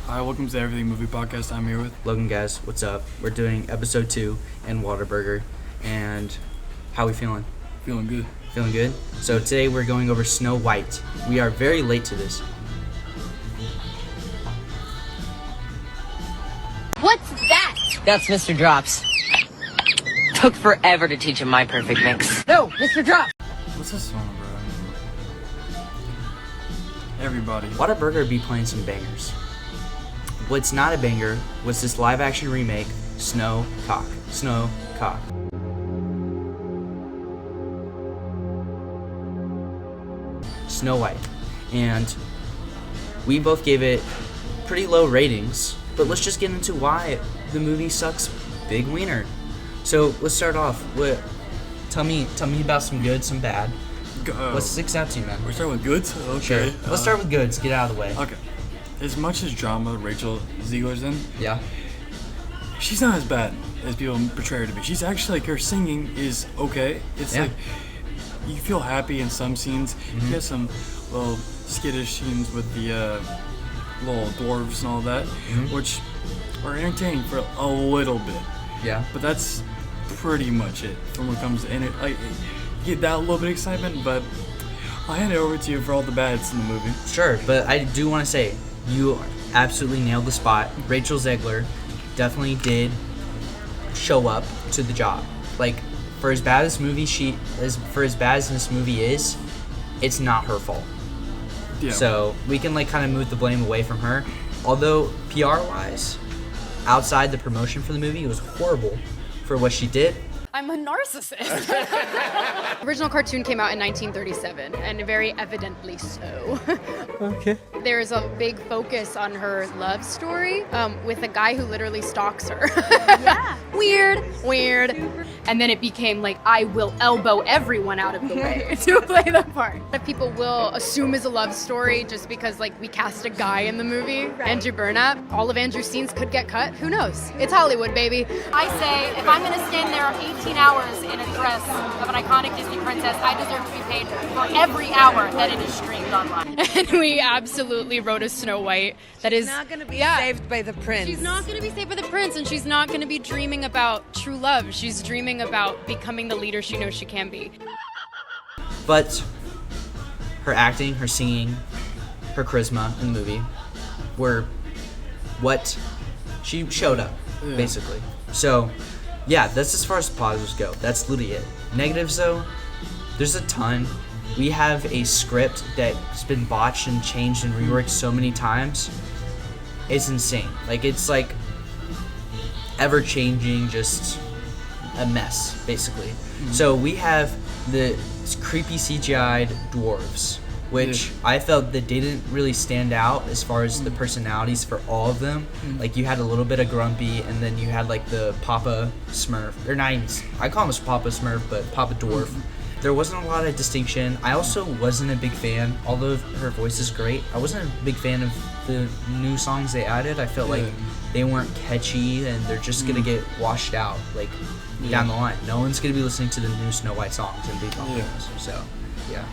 Hi, welcome to the Everything Movie Podcast. I'm here with Logan, guys. What's up? We're doing episode 2 in Whataburger. And how we feeling? Feeling good. Feeling good? So today we're going over Snow White. We are very late to this. What's that? That's Mr. Drops. Took forever to teach him my perfect mix. No, Mr. Drops! What's this song, bro? Everybody. Whataburger be playing some bangers. What's not a banger was this live action remake, Snow Cock. Snow Cock. Snow White. And we both gave it pretty low ratings, but let's just get into why the movie sucks big wiener. So let's start off with, tell me about some good, some bad. What sticks out to you, man? We're starting with goods? Okay. Sure. Let's start with goods, get out of the way. Okay. As much as drama Rachel Zegler's in, Yeah. she's not as bad as people portray her to be. She's actually, like, her singing is okay. It's Yeah. like, you feel happy in some scenes. Mm-hmm. You get some little skittish scenes with the little dwarves and all that, which are entertaining for a little bit. Yeah. But that's pretty much it from what comes in it. Like, you get that little bit of excitement, but I'll hand it over to you for all the bads in the movie. Sure, but I do want to say, you absolutely nailed the spot. Rachel Zegler definitely did show up to the job. Like, for as bad as this movie is, it's not her fault. Yeah. So we can like kind of move the blame away from her. Although PR-wise, outside the promotion for the movie, it was horrible for what she did. I'm a narcissist. Original cartoon came out in 1937, and very evidently so. Okay. There's a big focus on her love story with a guy who literally stalks her. Yeah. Weird. And then it became like, I will elbow everyone out of the way to play the part. A lot of people will assume it's a love story just because like we cast a guy in the movie, Andrew Burnap. All of Andrew's scenes could get cut. Who knows? It's Hollywood, baby. I say, if I'm going to stand there 18 hours in a dress of an iconic Disney princess, I deserve to be paid for every hour that it is streamed online. And we absolutely wrote a Snow White that is Not gonna be saved by the prince. She's not going to be saved by the prince, and she's not going to be dreaming about true love. She's dreaming about becoming the leader she knows she can be. But her acting, her singing, her charisma in the movie were what she showed up, basically. So, yeah, that's as far as positives go. That's literally it. Negatives, though, there's a ton. We have a script that's been botched and changed and reworked so many times. It's insane. Like, it's like ever-changing, just a mess, basically. So we have the creepy CGI'd dwarves, which I felt that didn't really stand out as far as the personalities for all of them. Like, you had a little bit of Grumpy, and then you had like the Papa Smurf. They're not even, I call him Papa Smurf, but Papa Dwarf. There wasn't a lot of distinction. I also wasn't a big fan, although her voice is great, I wasn't a big fan of the new songs they added. I felt like they weren't catchy, and they're just gonna get washed out, like, down the line. No one's gonna be listening to the new Snow White songs and be talking to us. So, yeah.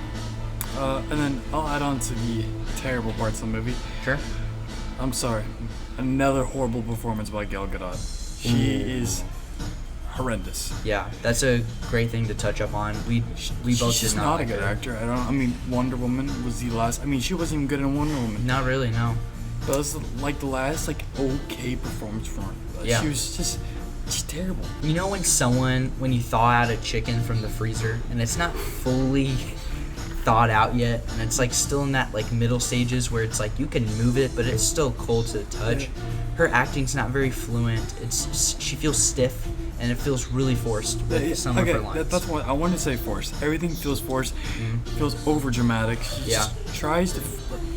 And then I'll add on to the terrible parts of the movie. Sure. I'm sorry. Another horrible performance by Gal Gadot. She is horrendous. Yeah, that's a great thing to touch up on. We both She's did just not not a like good her. actor. I mean, Wonder Woman was the last. I mean, she wasn't even good in Wonder Woman. Not really, no. That was like the last okay performance from her. Yeah. She was just terrible. You know when you thaw out a chicken from the freezer and it's not fully thawed out yet, and it's like still in that like middle stages where it's like you can move it, but it's still cold to the touch. Her acting's not very fluent. She feels stiff, and it feels really forced with some of her lines. That's what I wanted to say. Forced. Everything feels forced. Feels over dramatic. She just tries to.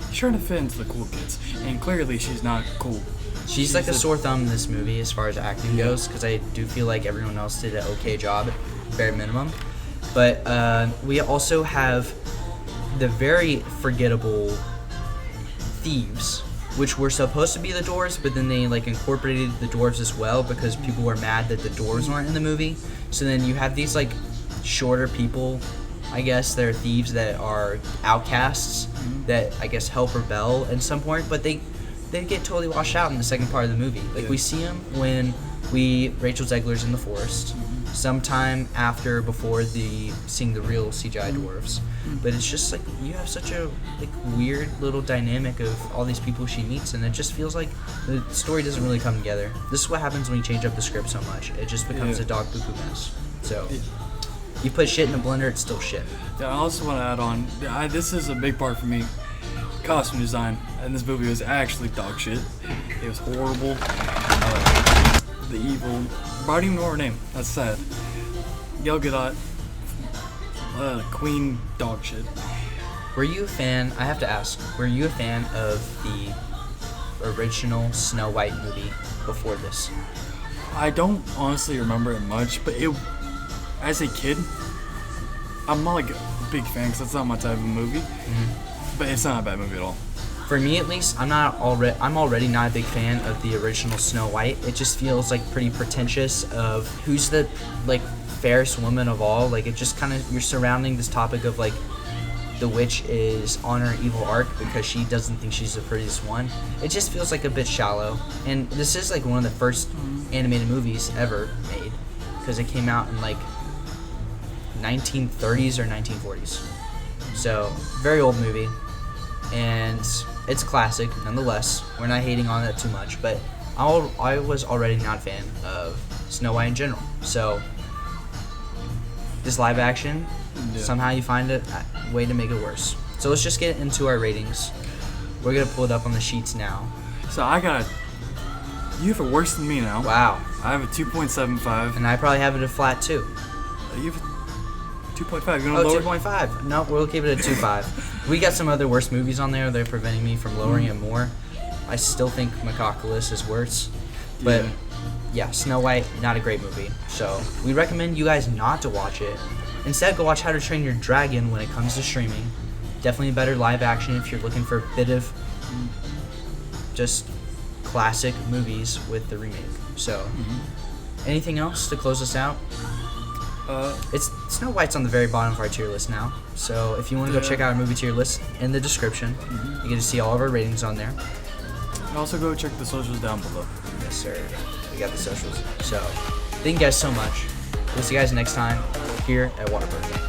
She's trying to fit into the cool kids, and clearly she's not cool. She's like a sore thumb in this movie as far as acting goes, because I do feel like everyone else did an okay job at bare minimum. But we also have the very forgettable thieves, which were supposed to be the dwarves, but then they like incorporated the dwarves as well because people were mad that the dwarves weren't in the movie. So then you have these like shorter people, I guess they're thieves that are outcasts that I guess help rebel at some point, but they they get totally washed out in the second part of the movie. Like Yeah. we see them when Rachel Zegler's in the forest, sometime before seeing the real CGI dwarves. But it's just like you have such a like weird little dynamic of all these people she meets, and it just feels like the story doesn't really come together. This is what happens when you change up the script so much. It just becomes a dog poo-poo mess. So you put shit in a blender, it's still shit. Yeah, I also want to add on, this is a big part for me. Costume design in this movie was actually dog shit. It was horrible. The evil, I don't even know her name. That's sad. Gal Gadot, Queen, dog shit. Were you a fan? I have to ask. Were you a fan of the original Snow White movie before this? I don't honestly remember it much, but as a kid, I'm not like a big fan because that's not my type of movie. But it's not a bad movie at all. For me, at least, I'm already not a big fan of the original Snow White. It just feels like pretty pretentious of who's the like fairest woman of all. Like it just kind of you're surrounding this topic of like the witch is on her evil arc because she doesn't think she's the prettiest one. It just feels like a bit shallow. And this is like one of the first animated movies ever made because it came out in like 1930s or 1940s. So very old movie. And it's classic nonetheless. We're not hating on it too much, but I was already not a fan of Snow White in general. So this live action, somehow you find a way to make it worse. So let's just get into our ratings. We're gonna pull it up on the sheets now. So you have it worse than me now. Wow. I have a 2.75. And I probably have it a flat 2. You have a 2.5. You want to lower? 2.5. No, we'll keep it at 2.5. We got some other worse movies on there. They're preventing me from lowering it more. I still think Macaculus is worse. But yeah, Snow White, not a great movie. So we recommend you guys not to watch it. Instead, go watch How to Train Your Dragon when it comes to streaming. Definitely a better live action if you're looking for a bit of just classic movies with the remake. So anything else to close us out? It's Snow White's on the very bottom of our tier list now. So if you want to go check out our movie tier list in the description, you get to see all of our ratings on there. And also go check the socials down below. Yes, sir. We got the socials. So thank you guys so much. We'll see you guys next time here at Waterberg.